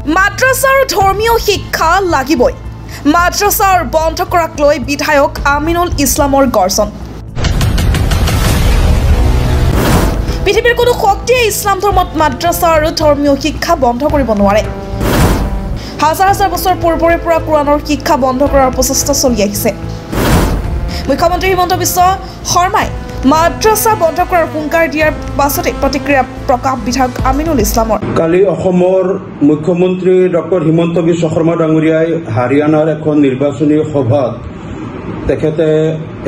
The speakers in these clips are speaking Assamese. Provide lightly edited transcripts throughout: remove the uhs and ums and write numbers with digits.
মাদ্ৰাছাৰ ধৰ্মীয় শিক্ষা লাগিবই। মাদ্ৰাছাৰ বন্ধ কৰাক লৈ বিধায়ক আমিনুল ইছলামৰ গৰ্জন। পৃথিৱীৰ কোনো শক্তিয়ে ইছলাম ধৰ্মত মাদ্ৰাছা আৰু ধৰ্মীয় শিক্ষা বন্ধ কৰিব নোৱাৰে। হাজাৰ হাজাৰ বছৰ পূৰ্বৰে পৰা কোৰাণৰ শিক্ষা বন্ধ কৰাৰ প্ৰচেষ্টা চলি আহিছে। মুখ্যমন্ত্ৰী হিমন্ত বিশ্ব শৰ্মাই মাদ্ৰাছা বন্ধ কৰাৰ হুংকাৰ দিয়াৰ পাছতে প্ৰতিক্ৰিয়া প্ৰকাশ বিধায়ক আমিনুল ইছলামৰ। কালি অসমৰ মুখ্যমন্ত্ৰী ডক্টৰ হিমন্ত বিশ্ব শৰ্মা ডাঙৰীয়াই হাৰিয়ানাৰ এখন নিৰ্বাচনী সভাত তেখেতে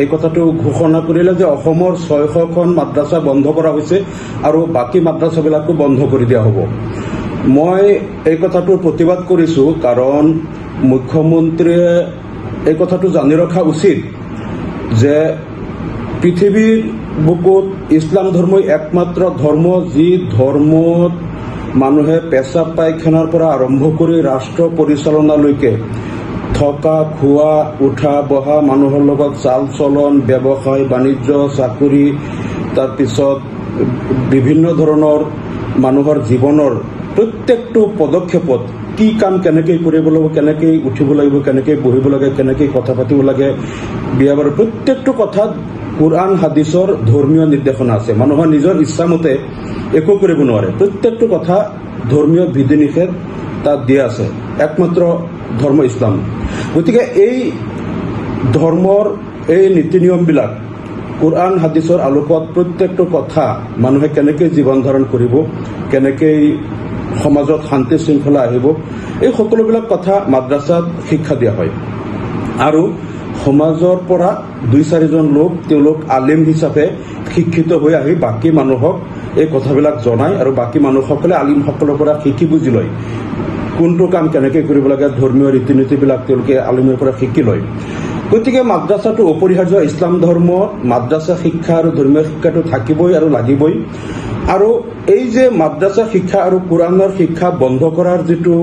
এই কথাটো ঘোষণা কৰিলে যে অসমৰ 600খন মাদ্ৰাছা বন্ধ কৰা হৈছে আৰু বাকী মাদ্ৰাছাবিলাকো বন্ধ কৰি দিয়া হ'ব। মই এই কথাটোৰ প্ৰতিবাদ কৰিছোঁ, কাৰণ মুখ্যমন্ত্ৰীয়ে এই কথাটো জানি ৰখা উচিত যে পৃথিৱীৰ বুকুত ইছলাম ধৰ্মই একমাত্ৰ ধৰ্ম, যি ধৰ্মত মানুহে পেচাব পায়খানাৰ পৰা আৰম্ভ কৰি ৰাষ্ট্ৰ পৰিচালনালৈকে থকা খোৱা উঠা বহা মানুহৰ লগত চাল চলন, ব্যৱসায় বাণিজ্য, চাকৰি, তাৰপিছত বিভিন্ন ধৰণৰ মানুহৰ জীৱনৰ প্ৰত্যেকটো পদক্ষেপত কি কাম কেনেকৈ কৰিব লাগিব, কেনেকৈ উঠিব লাগিব, কেনেকৈ বহিব লাগে, কেনেকৈ কথা পাতিব লাগে, বিয়া বাৰু প্ৰত্যেকটো কথাত কোৰআন হাদিছৰ ধৰ্মীয় নিৰ্দেশনা আছে। মানুহৰ নিজৰ ইচ্ছামতে একো কৰিব নোৱাৰে। প্ৰত্যেকটো কথা ধৰ্মীয় বিধি নিষেধ তাত দিয়া আছে। একমাত্ৰ ধৰ্ম ইছলাম। গতিকে এই ধৰ্মৰ এই নীতি নিয়মবিলাক কোৰআন হাদিছৰ আলোকত প্ৰত্যেকটো কথা মানুহে কেনেকৈ জীৱন ধাৰণ কৰিব, কেনেকৈ সমাজত শান্তি শৃংখলা আহিব, এই সকলোবিলাক কথা মাদ্ৰাছাত শিক্ষা দিয়া হয়। আৰু সমাজৰ পৰা 2-4জন লোক তেওঁলোক আলিম হিচাপে শিক্ষিত হৈ আহি বাকী মানুহক এই কথাবিলাক জনায় আৰু বাকী মানুহসকলে আলিমসকলৰ পৰা শিকি বুজি লয় কোনটো কাম কেনেকৈ কৰিব লাগে, ধৰ্মীয় ৰীতি নীতিবিলাক তেওঁলোকে আলিমৰ পৰা শিকি লয়। গতিকে মাদ্ৰাছাটো অপৰিহাৰ্য। ইছলাম ধৰ্ম মাদ্ৰাছা শিক্ষা আৰু ধৰ্মীয় শিক্ষাটো থাকিবই আৰু লাগিবই। আৰু এই যে মাদ্ৰাছা শিক্ষা আৰু কোৰআনৰ শিক্ষা বন্ধ কৰাৰ যিটো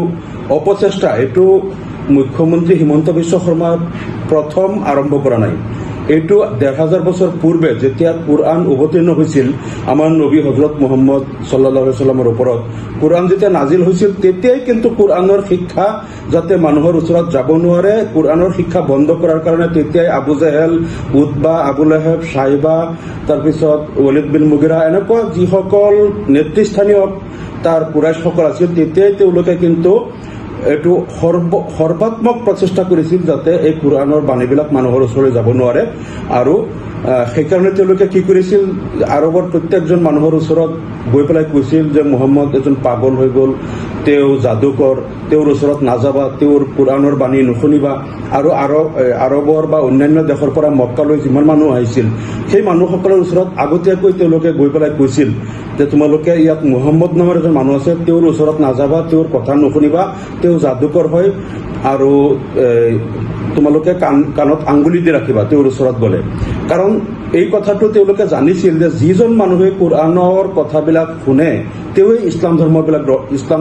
অপচেষ্টা, এইটো মুখ্যমন্ত্ৰী হিমন্ত বিশ্ব শৰ্মাই প্ৰথম আৰম্ভ কৰা নাই। এইটো 1000 বছৰ পূৰ্বে যেতিয়া কোৰআন অৱতীৰ্ণ হৈছিল আমাৰ নবী হজৰত মুহাম্মদ সাল্লাল্লাহু আলাইহি ওয়াসাল্লামৰ ওপৰত, কোৰআন যেতিয়া নাজিল হৈছিল তেতিয়াই কিন্তু কোৰআনৰ শিক্ষা যাতে মানুহৰ ওচৰত যাব নোৱাৰে, কোৰআনৰ শিক্ষা বন্ধ কৰাৰ কাৰণে তেতিয়াই আবু জেহেল, উতবা, আবু লেহেব, সাইবা, তাৰপিছত ৱালিদ বিন মুগিৰা এনেকুৱা যিসকল নেতৃস্থানীয় তাৰ কুৰাইশসকল আছিল, তেতিয়াই তেওঁলোকে কিন্তু এইটো সৰ্বাত্মক প্ৰচেষ্টা কৰিছিল যাতে এই কোৰআনৰ বাণীবিলাক মানুহৰ ওচৰলৈ যাব নোৱাৰে। আৰু সেইকাৰণে তেওঁলোকে কি কৰিছিল, আৰৱৰ প্ৰত্যেকজন মানুহৰ ওচৰত গৈ পেলাই কৈছিল যে মুহাম্মদ এজন পাগল হৈ গ'ল, তেওঁ যাদুকৰ, তেওঁৰ ওচৰত নাযাবা, তেওঁৰ কোৰআনৰ বাণী নুশুনিবা। আৰু আৰৱৰ বা অন্যান্য দেশৰ পৰা মক্কালৈ যিমান মানুহ আহিছিল সেই মানুহসকলৰ ওচৰত আগতীয়াকৈ তেওঁলোকে গৈ পেলাই কৈছিল যে তোমালোকে ইয়াত মুহাম্মদ নামৰ এজন মানুহ আছে, তেওঁৰ ওচৰত নাযাবা, তেওঁৰ কথা নুশুনিবা, তেওঁ যাদুকৰ হয়, আৰু তোমালোকে কাণত আঙুলি দি ৰাখিবা তেওঁৰ ওচৰত গ'লে। কাৰণ এই কথাটো তেওঁলোকে জানিছিল যে যিজন মানুহে কোৰআনৰ কথাবিলাক শুনে তেওঁৱে ইছলাম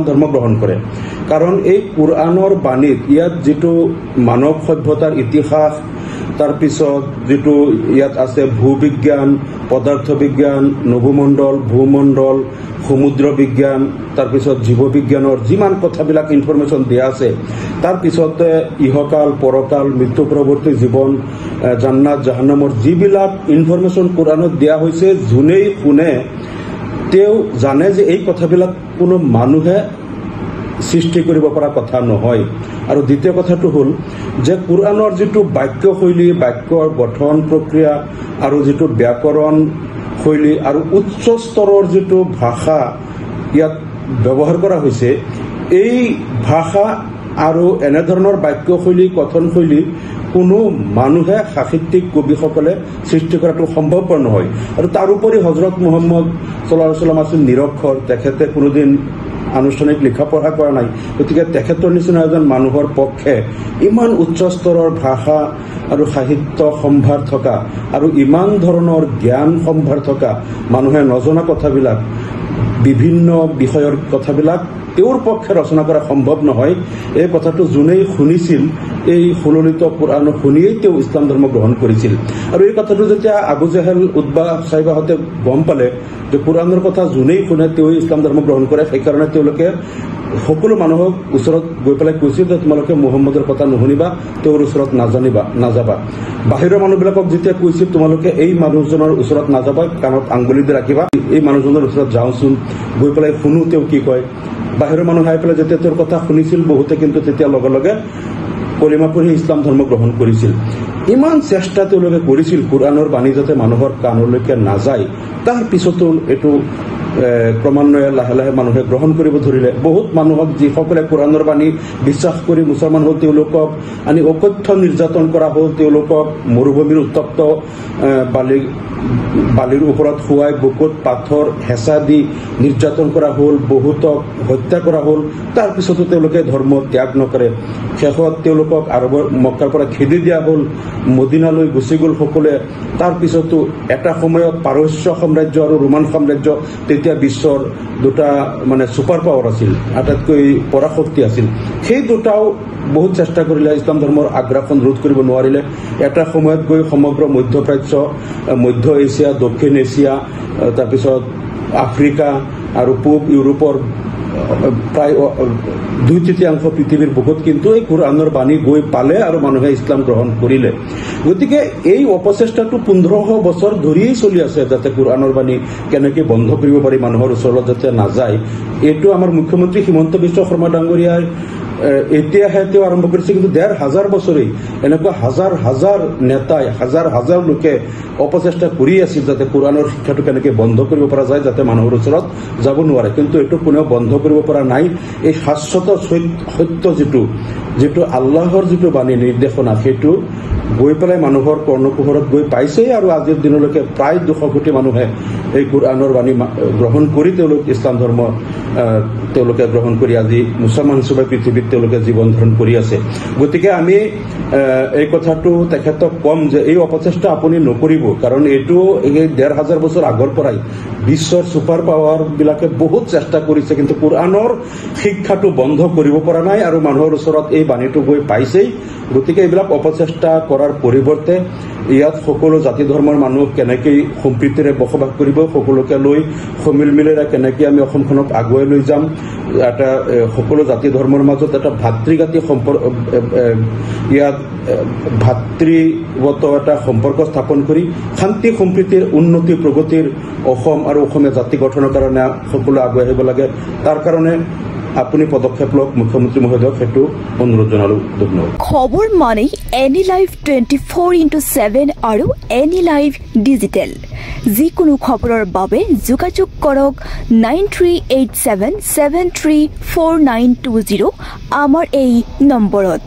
ধৰ্ম গ্ৰহণ কৰে। কাৰণ এই কোৰআনৰ বাণীত ইয়াত যিটো মানৱ সভ্যতাৰ ইতিহাস, তাৰপিছত যিটো ইয়াত আছে ভূবিজ্ঞান, পদাৰ্থ বিজ্ঞান, নভোমণ্ডল, ভূমণ্ডল, সমুদ্ৰ বিজ্ঞান, তাৰপিছত জীৱ বিজ্ঞানৰ যিমান কথাবিলাক ইনফৰমেশ্যন দিয়া আছে, তাৰপিছতে ইহকাল, পৰকাল, মৃত্যু পৰৱৰ্তী জীৱন, জান্নাত জাহান্নামৰ যিবিলাক ইনফৰমেশ্যন কোৰআনত দিয়া হৈছে, যোনেই শুনে তেওঁ জানে যে এই কথাবিলাক কোনো মানুহে সৃষ্টি কৰিব পৰা কথা নহয়। আৰু দ্বিতীয় কথাটো হ'ল যে কোৰআনৰ যিটো বাক্যশৈলী, বাক্যৰ গঠন প্ৰক্ৰিয়া আৰু যিটো ব্যাকৰণ শৈলী আৰু উচ্চ স্তৰৰ যিটো ভাষা ইয়াত ব্যৱহাৰ কৰা হৈছে, এই ভাষা আৰু এনেধৰণৰ বাক্যশৈলী, কথনশৈলী কোনো মানুহে সাহিত্যিক কবিসকলে সৃষ্টি কৰাটো সম্ভৱপৰ নহয়। আৰু তাৰোপৰি হজৰত মুহাম্মদ সাল্লাল্লাহু আলাইহি ওয়াসাল্লাম আছিল নিৰক্ষৰ, তেখেতে কোনোদিন আনুষ্ঠানিক লিখা পঢ়া কৰা নাই। গতিকে তেখেতৰ নিচিনা এজন মানুহৰ পক্ষে ইমান উচ্চ স্তৰৰ ভাষা আৰু সাহিত্য সম্ভাৰ থকা আৰু ইমান ধৰণৰ জ্ঞান সম্ভাৰ থকা মানুহে নজনা কথাবিলাক বিভিন্ন বিষয়ৰ কথাবিলাক তেওঁৰ পক্ষে ৰচনা কৰা সম্ভৱ নহয়। এই কথাটো যোনেই শুনিছিল, এই সুললিত কোৰআন শুনিয়েই তেওঁ ইছলাম ধৰ্ম গ্ৰহণ কৰিছিল। আৰু এই কথাটো যেতিয়া আবু জেহেল উদ্বা চাহিবাহঁতে গম পালে যে কোৰআনৰ কথা যোনেই শুনে তেওঁ ইছলাম ধৰ্ম গ্ৰহণ কৰে, সেইকাৰণে তেওঁলোকে সকলো মানুহক ওচৰত গৈ পেলাই কৈছিল যে তোমালোকে মুহাম্মদৰ কথা নুশুনিবা, তেওঁৰ ওচৰত নাযাবা। বাহিৰৰ মানুহবিলাকক যেতিয়া কৈছিল তোমালোকে এই মানুহজনৰ ওচৰত নাযাবা, কাণত আঙুলি দি ৰাখিবা, এই মানুহজনৰ ওচৰত যাওঁচোন, গৈ পেলাই শুনো তেওঁ কি কয়। বাহিৰৰ মানুহ আহি পেলাই যেতিয়া তেওঁৰ কথা শুনিছিল, বহুতে কিন্তু তেতিয়া লগে লগে কলিমা পঢ়ি ইছলাম ধৰ্ম গ্ৰহণ কৰিছিল। ইমান চেষ্টা তেওঁলোকে কৰিছিল কোৰআনৰ বাণী যাতে মানুহৰ কাণলৈকে নাযায়, তাৰ পিছতো এইটো ক্ৰমান্বয়ে লাহে লাহে মানুহে গ্ৰহণ কৰিব ধৰিলে। বহুত মানুহক যিসকলে কোৰআনৰ বাণী বিশ্বাস কৰি মুছলমান হ'ল, তেওঁলোকক আনি অকথ্য নিৰ্যাতন কৰা হ'ল, তেওঁলোকক মৰুভূমিৰ উত্তপ্ত বালিৰ ওপৰত শুৱাই বুকুত পাথৰ হেঁচা দি নিৰ্যাতন কৰা হ'ল, বহুতক হত্যা কৰা হ'ল। তাৰপিছতো তেওঁলোকে ধৰ্ম ত্যাগ নকৰে। শেষত তেওঁলোকক আৰবৰ মক্কাৰ পৰা খেদি দিয়া হ'ল, মদিনালৈ গুচি গ'ল সকলোৱে। তাৰপিছতো এটা সময়ত পাৰস্য সাম্ৰাজ্য আৰু ৰোমান সাম্ৰাজ্য তেতিয়া বিশ্বৰ দুটা ছুপাৰ পাৱাৰ আছিল, আটাইতকৈ পৰাশক্তি আছিল। সেই দুটাও বহুত চেষ্টা কৰিলে, ইছলাম ধৰ্মৰ আগ্ৰাসন ৰোধ কৰিব নোৱাৰিলে। এটা সময়ত গৈ সমগ্ৰ মধ্যপ্ৰাচ্য, মধ্য এছিয়া, দক্ষিণ এছিয়া, তাৰপিছত আফ্ৰিকা আৰু পূব ইউৰোপৰ প্ৰায় 2/3 পৃথিৱীৰ বুকুত কিন্তু এই কোৰআনৰ বাণী গৈ পালে আৰু মানুহে ইছলাম গ্ৰহণ কৰিলে। গতিকে এই অপচেষ্টাটো 1500 বছৰ ধৰিয়েই চলি আছে, যাতে কোৰআনৰ বাণী কেনেকৈ বন্ধ কৰিব পাৰি, মানুহৰ ওচৰত যাতে নাযায়। এইটো আমাৰ মুখ্যমন্ত্ৰী হিমন্ত বিশ্ব শৰ্মা ডাঙৰীয়াই এতিয়াহে তেওঁ আৰম্ভ কৰিছে, কিন্তু 1500 বছৰেই এনেকুৱা হাজাৰ হাজাৰ নেতাই, হাজাৰ হাজাৰ লোকে অপচেষ্টা কৰি আছিল যাতে কোৰআনৰ শিক্ষাটো কেনেকৈ বন্ধ কৰিব পৰা যায়, যাতে মানুহৰ ওচৰত যাব নোৱাৰে। কিন্তু এইটো কোনেও বন্ধ কৰিব পৰা নাই। এই শাশ্বত সত্য যিটো আল্লাহৰ যিটো বাণী নিৰ্দেশনা, সেইটো গৈ পেলাই মানুহৰ কৰ্ণকুহৰত গৈ পাইছেই। আৰু আজিৰ দিনলৈকে প্ৰায় 200 কোটি মানুহে এই কোৰআনৰ বাণী গ্ৰহণ কৰি তেওঁলোক ইছলাম ধৰ্ম তেওঁলোকে গ্ৰহণ কৰি আজি মুছলমান হিচাপে পৃথিৱীত তেওঁলোকে জীৱন ধাৰণ কৰি আছে। গতিকে আমি এই কথাটো তেখেতক কম যে এই অপচেষ্টা আপুনি নকৰিব, কাৰণ এইটো এই 1500 বছৰ আগৰ পৰাই বিশ্বৰ ছুপাৰ পাৱাৰ বিলাকে বহুত চেষ্টা কৰিছে, কিন্তু কোৰআনৰ শিক্ষাটো বন্ধ কৰিব পৰা নাই আৰু মানুহৰ ওচৰত এই বাণীটো গৈ পাইছেই। গতিকে এইবিলাক অপচেষ্টা কৰাৰ পৰিৱৰ্তে ইয়াত সকলো জাতি ধৰ্মৰ মানুহ কেনেকৈ সম্প্ৰীতিৰে বসবাস কৰিব, সকলোকে লৈ সমিল মিলেৰে কেনেকৈ আমি অসমখনক আগুৱাই লৈ যাম, এটা সকলো জাতি ধৰ্মৰ মাজত এটা ভাতৃঘাতী সম্পৰ্ক, ইয়াত ভাতৃত্বত এটা সম্পৰ্ক স্থাপন কৰি শান্তি সম্প্ৰীতিৰ উন্নতি প্ৰগতিৰ অসম আৰু অসমীয়া জাতি গঠনৰ কাৰণে সকলো আগুৱাই আহিব লাগে। তাৰ কাৰণে আপুনি পদক্ষেপ লওক, মুখ্যমন্ত্ৰী মহোদয়ক সেইটো অনুৰোধ জনালো। ধন্যবাদ। খবৰ মানে এনি লাইভ 24/7 আৰু এনি লাইভ ডিজিটেল। যিকোনো খবৰৰ বাবে যোগাযোগ কৰক 9387734920 আমাৰ এই নম্বৰত।